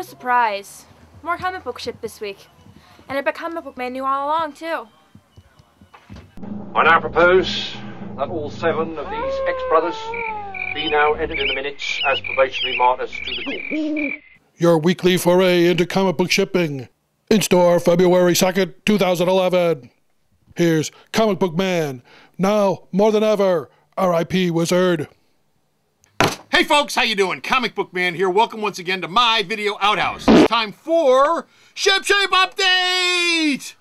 surprise. More comic book shipped this week. And I bet comic book man knew all along, too. I now propose that all 7 of these ex-brothers be now entered in the minutes as probationary martyrs to the cause. Your weekly foray into comic book shipping. In store February 2nd, 2011. Here's Comic Book Man. Now, more than ever, R.I.P. Wizard. Hey folks, how you doing? Comic Book Man here. Welcome once again to my video outhouse. It's time for Shipshape Update!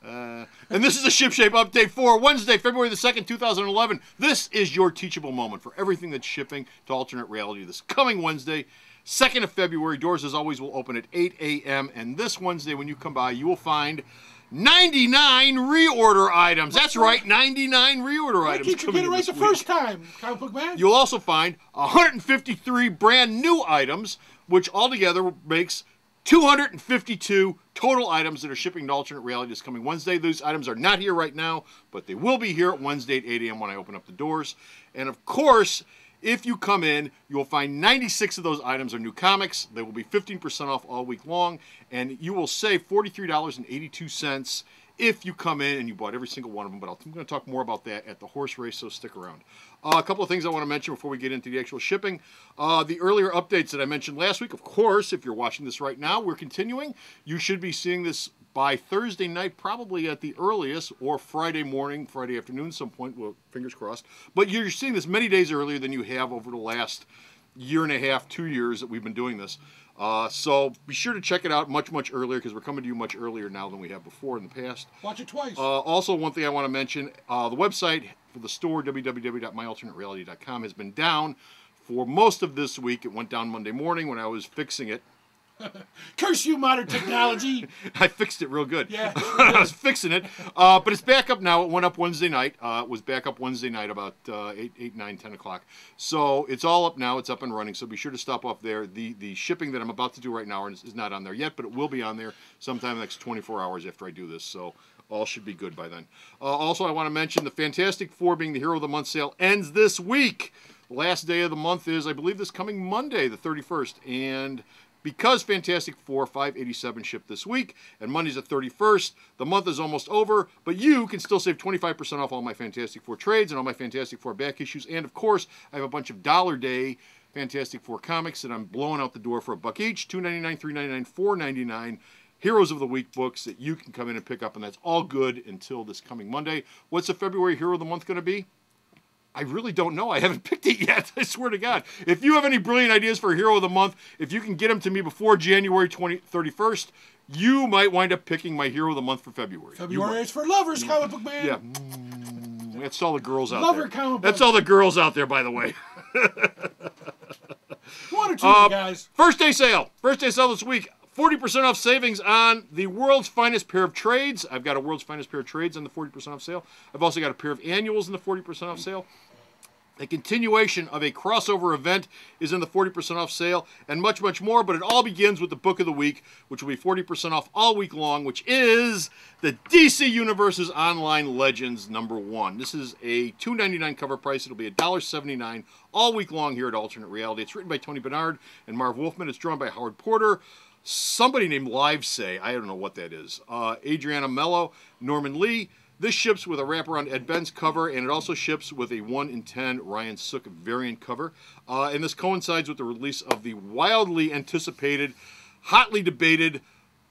And this is a Shipshape Update for Wednesday, February the 2nd, 2011. This is your teachable moment for everything that's shipping to alternate reality this coming Wednesday, 2nd of February. Doors, as always, will open at 8 a.m. And this Wednesday, when you come by, you will find 99 reorder items. That's right, 99 reorder items. Keep you get it right the first time, Comic Book Man. You'll also find 153 brand new items, which altogether makes 252 total items that are shipping to alternate reality this coming Wednesday. Those items are not here right now, but they will be here at Wednesday at 8 a.m. when I open up the doors. And of course, if you come in, you'll find 96 of those items are new comics. They will be 15% off all week long, and you will save $43.82 if you come in and you bought every single one of them. But I'm going to talk more about that at the horse race, so stick around. A couple of things I want to mention before we get into the actual shipping. The earlier updates that I mentioned last week, of course, if you're watching this right now, we're continuing. You should be seeing this by Thursday night, probably at the earliest, or Friday morning, Friday afternoon, some point, well, fingers crossed. But you're seeing this many days earlier than you have over the last year and a half, 2 years that we've been doing this. So be sure to check it out much earlier, because we're coming to you much earlier now than we have before in the past. Watch it twice. Also, one thing I want to mention, the website for the store, www.myalternatereality.com, has been down for most of this week. It went down Monday morning when I was fixing it. Curse you, modern technology. I fixed it real good. Yeah. I was fixing it. But it's back up now. It went up Wednesday night. It was back up Wednesday night about 8, 9, 10 o'clock. So it's all up now. It's up and running. So be sure to stop off there. The shipping that I'm about to do right now is not on there yet, but it will be on there sometime in the next 24 hours after I do this. So all should be good by then. Also, I want to mention the Fantastic Four being the Hero of the Month sale ends this week. The last day of the month is, I believe, this coming Monday, the 31st. And because Fantastic Four 587 shipped this week, and Monday's the 31st, the month is almost over, but you can still save 25% off all my Fantastic Four trades and all my Fantastic Four back issues. And, of course, I have a bunch of Dollar Day Fantastic Four comics that I'm blowing out the door for $1 each, $2.99, $3.99, $4.99. Heroes of the Week books that you can come in and pick up, and that's all good until this coming Monday. What's the February Hero of the Month going to be? I really don't know. I haven't picked it yet. I swear to God. If you have any brilliant ideas for Hero of the Month, if you can get them to me before January 31st, you might wind up picking my Hero of the Month for February. February is for lovers, Comic Book Man. Yeah. That's all the girls out Lover there. comic book. That's all the girls out there, by the way. One or two, guys. First day sale. First day sale this week. 40% off savings on the world's finest pair of trades. I've got a world's finest pair of trades on the 40% off sale. I've also got a pair of annuals in the 40% off sale. A continuation of a crossover event is in the 40% off sale, and much more, but it all begins with the book of the week, which will be 40% off all week long, which is the DC Universe's Online Legends #1. This is a $2.99 cover price. It'll be $1.79 all week long here at Alternate Reality. It's written by Tony Bernard and Marv Wolfman. It's drawn by Howard Porter. Somebody named Livesay, I don't know what that is. Adriana Mello, Norman Lee. This ships with a wraparound Ed Benz cover, and it also ships with a 1 in 10 Ryan Sook variant cover. And this coincides with the release of the wildly anticipated, hotly debated,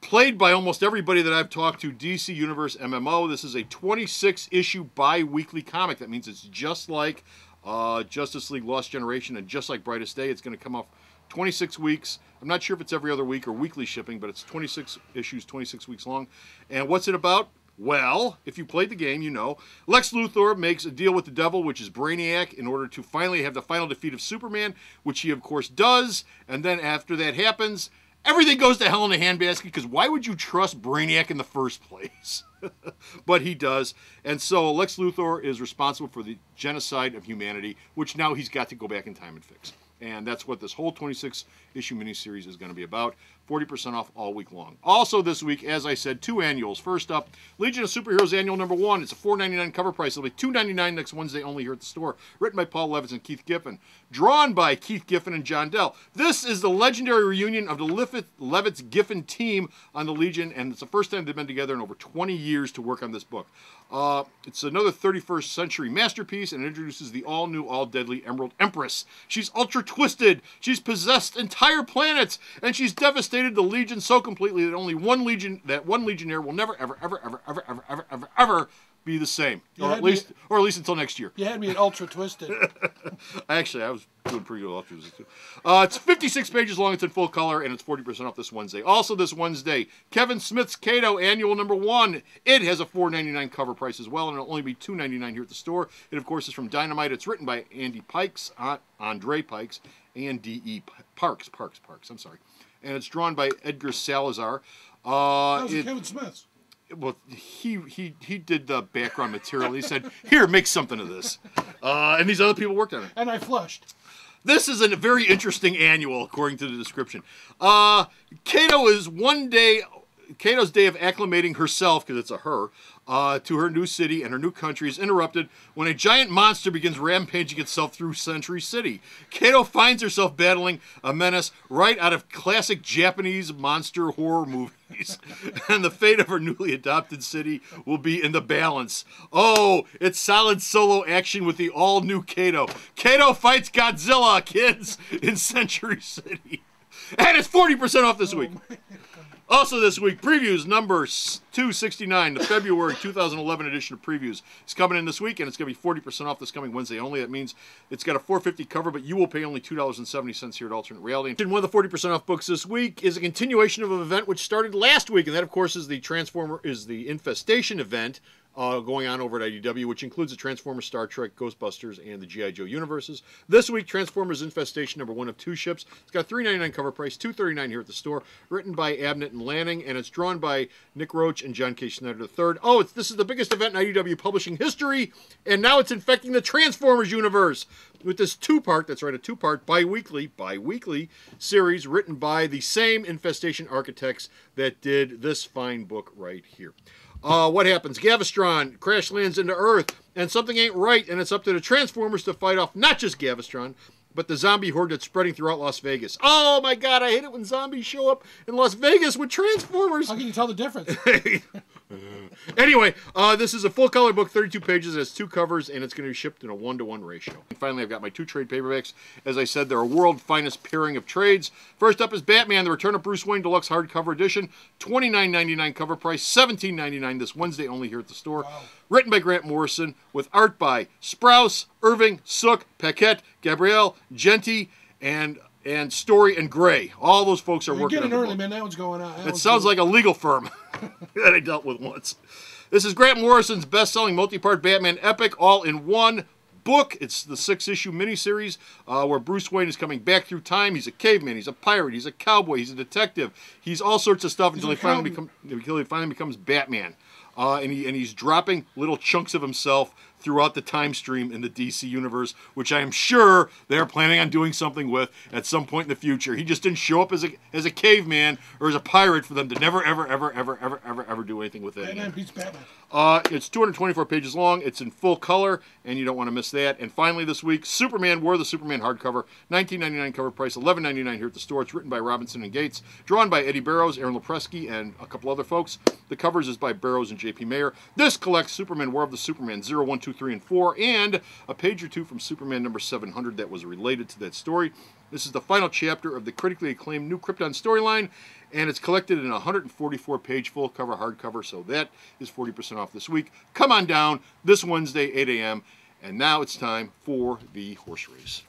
played by almost everybody that I've talked to, DC Universe MMO. This is a 26-issue bi-weekly comic. That means it's just like Justice League Lost Generation and just like Brightest Day. It's going to come off 26 weeks. I'm not sure if it's every other week or weekly shipping, but it's 26 issues, 26 weeks long. And what's it about? Well, if you played the game, you know. Lex Luthor makes a deal with the devil, which is Brainiac, in order to finally have the final defeat of Superman, which he, of course, does. And then after that happens, everything goes to hell in a handbasket, because why would you trust Brainiac in the first place? But he does. And so Lex Luthor is responsible for the genocide of humanity, which now he's got to go back in time and fix. And that's what this whole 26-issue miniseries is going to be about. 40% off all week long. Also this week, as I said, 2 annuals. First up, Legion of Superheroes Annual number 1. It's a $4.99 cover price. It'll be $2.99 next Wednesday only here at the store. Written by Paul Levitz and Keith Giffen. Drawn by Keith Giffen and John Dell. This is the legendary reunion of the Levitz-Giffen team on the Legion, and it's the first time they've been together in over 20 years to work on this book. It's another 31st century masterpiece, and it introduces the all-new, all-deadly Emerald Empress. She's ultra-twisted, she's possessed entire planets, and she's devastated the Legion so completely that one Legionnaire will never, ever be the same. Or at least until next year. You had me at ultra twisted. Actually, I was doing pretty good with ultra twisted too. It's 56 pages long, it's in full color, and it's 40% off this Wednesday. Also this Wednesday, Kevin Smith's Kato Annual number 1. It has a $4.99 cover price as well, and it'll only be $2.99 here at the store. It, of course, is from Dynamite. It's written by Andre Pikes, A-N-D-E Parks, I'm sorry. And it's drawn by Edgar Salazar. That was Kevin Smith's. Well, he did the background material. He said, "Here, make something of this," and these other people worked on it. And I flushed. This is a very interesting annual, according to the description. Kato's day of acclimating herself, because it's a her, to her new city and her new country is interrupted when a giant monster begins rampaging itself through Century City. Kato finds herself battling a menace right out of classic Japanese monster horror movies. And the fate of her newly adopted city will be in the balance. Oh, it's solid solo action with the all-new Kato. Kato fights Godzilla, kids, in Century City. And it's 40% off this week. Also this week, Previews number 269, the February 2011 edition of Previews is coming in this week, and it's going to be 40% off this coming Wednesday only. That means it's got a $4.50 cover, but you will pay only $2.70 here at Alternate Reality. And one of the 40% off books this week is a continuation of an event which started last week, and that, of course, is the Infestation event. Going on over at IDW, which includes the Transformers, Star Trek, Ghostbusters, and the G.I. Joe universes. This week, Transformers Infestation number 1 of 2 ships. It's got a $3.99 cover price, $2.39 here at the store. Written by Abnett and Lanning, and it's drawn by Nick Roach and John K. Schneider III. Oh, this is the biggest event in IDW publishing history, and now it's infecting the Transformers universe with this two-part, that's right, a two-part bi-weekly series written by the same Infestation architects that did this fine book right here. What happens? Gavestron crash lands into Earth, and something ain't right, and it's up to the Transformers to fight off not just Gavestron, but the zombie horde that's spreading throughout Las Vegas. Oh my God, I hate it when zombies show up in Las Vegas with Transformers. How can you tell the difference? Anyway, this is a full color book, 32 pages, it has 2 covers, and it's going to be shipped in a 1-to-1 ratio. And finally, I've got my 2 trade paperbacks. As I said, they're a world finest pairing of trades. First up is Batman, The Return of Bruce Wayne Deluxe Hardcover Edition, $29.99 cover price, $17.99 this Wednesday only here at the store. Wow. Written by Grant Morrison, with art by Sprouse, Irving, Sook, Paquette, Gabrielle, Genti, and Story and Gray. All those folks are working on the book. Early, man. That one's going on. It sounds like a legal firm that I dealt with once. This is Grant Morrison's best-selling multi-part Batman epic, all in one book. It's the 6-issue miniseries where Bruce Wayne is coming back through time. He's a caveman. He's a pirate. He's a cowboy. He's a detective. He's all sorts of stuff until he finally becomes Batman. And he's dropping little chunks of himself throughout the time stream in the DC universe, which I am sure they're planning on doing something with at some point in the future. He just didn't show up as a caveman or as a pirate for them to never, ever do anything with it. Batman beats Batman. It's 224 pages long. It's in full color, and you don't want to miss that. And finally this week, Superman, War of the Superman hardcover, $19.99 cover price, $11.99 here at the store. It's written by Robinson and Gates, drawn by Eddie Barrows, Aaron Lopresky, and a couple other folks. The covers is by Barrows and J.P. Mayer. This collects Superman, War of the Superman 0, 1, 2, 3, and 4, and a page or 2 from Superman number 700 that was related to that story. This is the final chapter of the critically acclaimed New Krypton storyline, and it's collected in a 144-page full cover hardcover, so that is 40% off this week. Come on down this Wednesday, 8 a.m., and now it's time for the horse race.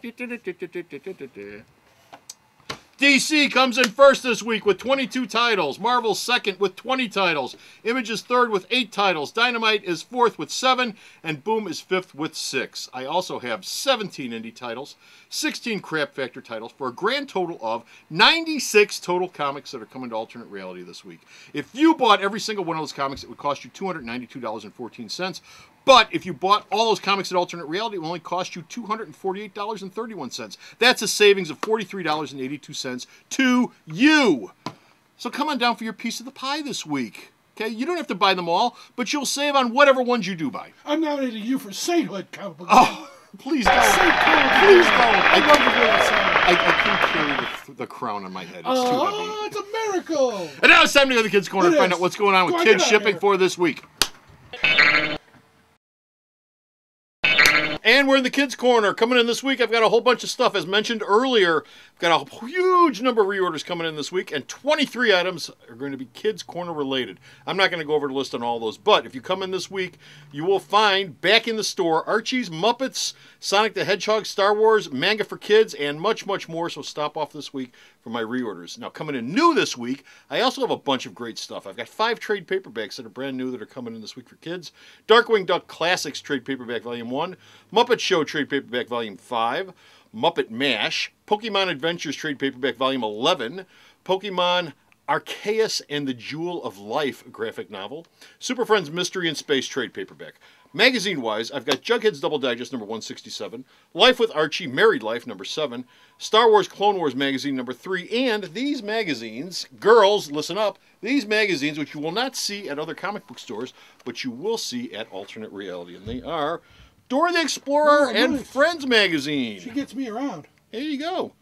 DC comes in first this week with 22 titles. Marvel's second with 20 titles. Image is third with 8 titles. Dynamite is fourth with 7. And Boom is fifth with 6. I also have 17 indie titles, 16 Crap Factor titles, for a grand total of 96 total comics that are coming to Alternate Reality this week. If you bought every single one of those comics, it would cost you $292.14. But if you bought all those comics at Alternate Reality, it will only cost you $248.31. That's a savings of $43.82 to you. So come on down for your piece of the pie this week. Okay, you don't have to buy them all, but you'll save on whatever ones you do buy. I'm nominating you for sainthood, comic book. Oh, please don't. Please don't. I love the way that sounds. I can't carry the crown on my head. It's too heavy. Oh, it's a miracle. And now it's time to go to the Kids Corner and find out what's going on with kids shipping for this week. And we're in the Kids Corner. Coming in this week, I've got a whole bunch of stuff. As mentioned earlier, I've got a huge number of reorders coming in this week, and 23 items are going to be Kids Corner related. I'm not going to go over the list on all those, but if you come in this week, you will find back in the store Archie's, Muppets, Sonic the Hedgehog, Star Wars, manga for kids, and much, much more. So stop off this week for my reorders. Now, coming in new this week, I also have a bunch of great stuff. I've got 5 trade paperbacks that are brand new that are coming in this week for kids. Darkwing Duck Classics trade paperback volume 1, Muppet Show trade paperback volume 5, Muppet Mash, Pokemon Adventures trade paperback volume 11, Pokemon Arceus and the Jewel of Life graphic novel, Super Friends Mystery in Space trade paperback. Magazine-wise, I've got Jughead's Double Digest number 167, Life with Archie, Married Life number 7, Star Wars Clone Wars magazine number 3, and these magazines, girls, listen up, these magazines, which you will not see at other comic book stores, but you will see at Alternate Reality, and they are Dora the Explorer and Friends magazine. She gets me around. There you go.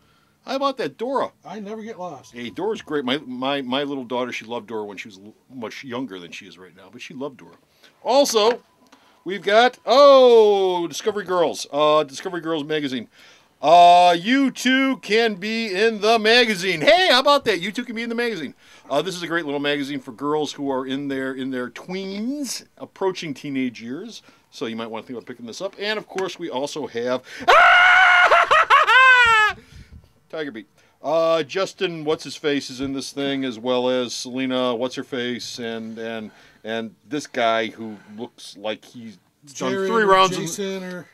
How about that, Dora? I never get lost. Hey, Dora's great. My little daughter, she loved Dora when she was much younger than she is right now, but she loved Dora. Also, we've got, Discovery Girls. Discovery Girls magazine. You too can be in the magazine. Hey, how about that? You too can be in the magazine. This is a great little magazine for girls who are in their tweens, approaching teenage years. So you might want to think about picking this up. And of course, we also have Tiger Beat. Justin, what's his face, is in this thing, as well as Selena, what's her face, and this guy who looks like he's done Jared 3 rounds.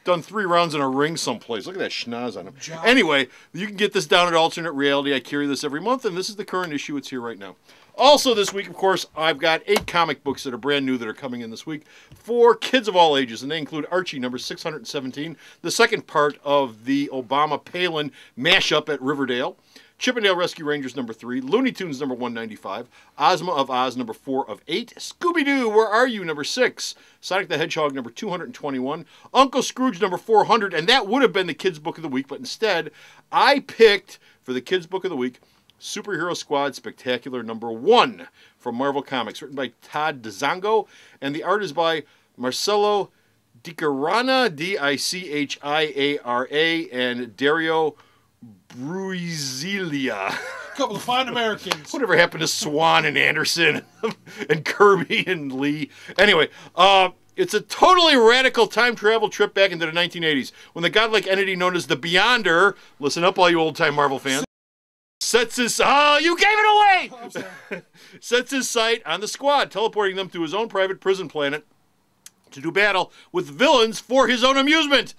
Done 3 rounds in a ring someplace. Look at that schnoz on him. Anyway, you can get this down at Alternate Reality. I carry this every month, and this is the current issue. It's here right now. Also this week, of course, I've got 8 comic books that are brand new that are coming in this week for kids of all ages, and they include Archie number 617, the second part of the Obama-Palin mashup at Riverdale, Chippendale Rescue Rangers number 3, Looney Tunes number 195, Ozma of Oz number 4 of 8, Scooby-Doo, Where Are You number 6, Sonic the Hedgehog number 221, Uncle Scrooge number 400, and that would have been the kids' book of the week, but instead I picked for the kids' book of the week Superhero Squad Spectacular number 1 from Marvel Comics, written by Todd DeZango, and the art is by Marcelo Dichiara, Dichiara, and Dario Bruizilia. A couple of fine Americans. Whatever happened to Swan and Anderson and Kirby and Lee? Anyway, it's a totally radical time travel trip back into the 1980s when the godlike entity known as the Beyonder, listen up all you old-time Marvel fans, sets his... Oh, you gave it away! Sets his sight on the squad, teleporting them to his own private prison planet to do battle with villains for his own amusement.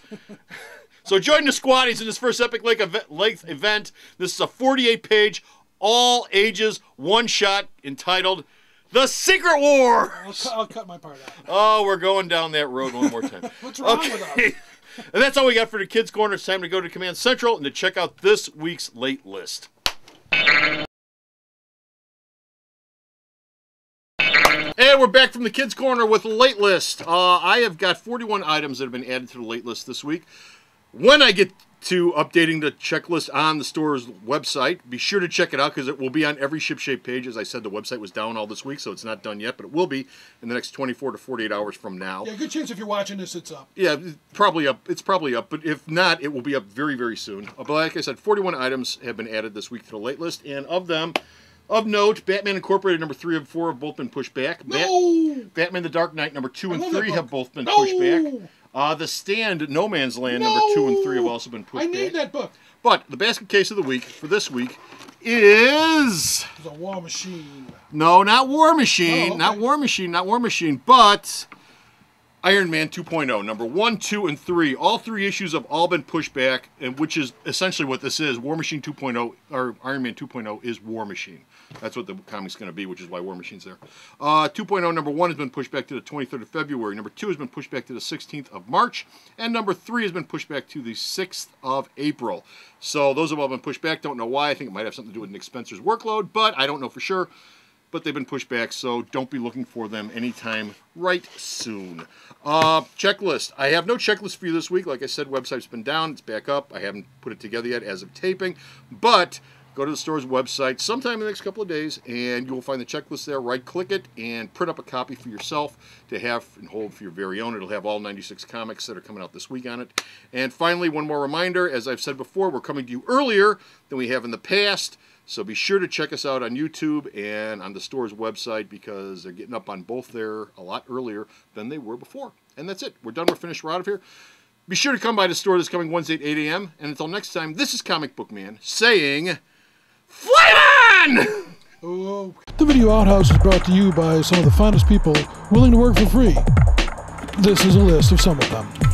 So join the squad. He's in his first epic length event. This is a 48-page, all ages, one-shot entitled The Secret War. I'll cut my part out. Oh, we're going down that road one more time. What's wrong with us? And that's all we got for the Kids Corner. It's time to go to Command Central and to check out this week's late list. And we're back from the Kids Corner with the late list. I have got 41 items that have been added to the late list this week. When I get to updating the checklist on the store's website, be sure to check it out because it will be on every Shipshape page. As I said, the website was down all this week, so it's not done yet, but it will be in the next 24 to 48 hours from now. Yeah, good chance if you're watching this, it's up. Yeah, probably up. It's probably up, but if not, it will be up very, very soon. But like I said, 41 items have been added this week to the late list, and of them, of note, Batman Incorporated number 3 and 4 have both been pushed back. No! Batman The Dark Knight number 2 and 3 have both been pushed back. The Stand, No Man's Land number 2 and 3 have also been pushed back. I need that book. But the basket case of the week for this week is... The War Machine. No, not War Machine. Oh, okay. Not War Machine. Not War Machine. But Iron Man 2.0, number 1, 2, and 3. All 3 issues have all been pushed back, and which is essentially what this is. War Machine 2.0, or Iron Man 2.0 is War Machine. That's what the comic's going to be, which is why War Machine's there. 2.0, number 1 has been pushed back to the 23rd of February. Number 2 has been pushed back to the 16th of March. And number 3 has been pushed back to the 6th of April. So those have all been pushed back. Don't know why. I think it might have something to do with Nick Spencer's workload, but I don't know for sure. But they've been pushed back, so don't be looking for them anytime right soon. Checklist. I have no checklist for you this week. Like I said, website's been down. It's back up. I haven't put it together yet as of taping. But go to the store's website sometime in the next couple of days, and you will find the checklist there. Right-click it and print up a copy for yourself to have and hold for your very own. It'll have all 96 comics that are coming out this week on it. And finally, one more reminder. As I've said before, we're coming to you earlier than we have in the past. So be sure to check us out on YouTube and on the store's website because they're getting up on both there a lot earlier than they were before. And that's it. We're done. We're finished. We're out of here. Be sure to come by the store this coming Wednesday at 8 a.m. And until next time, this is Comic Book Man saying, Flame on! The Video Outhouse is brought to you by some of the finest people willing to work for free. This is a list of some of them.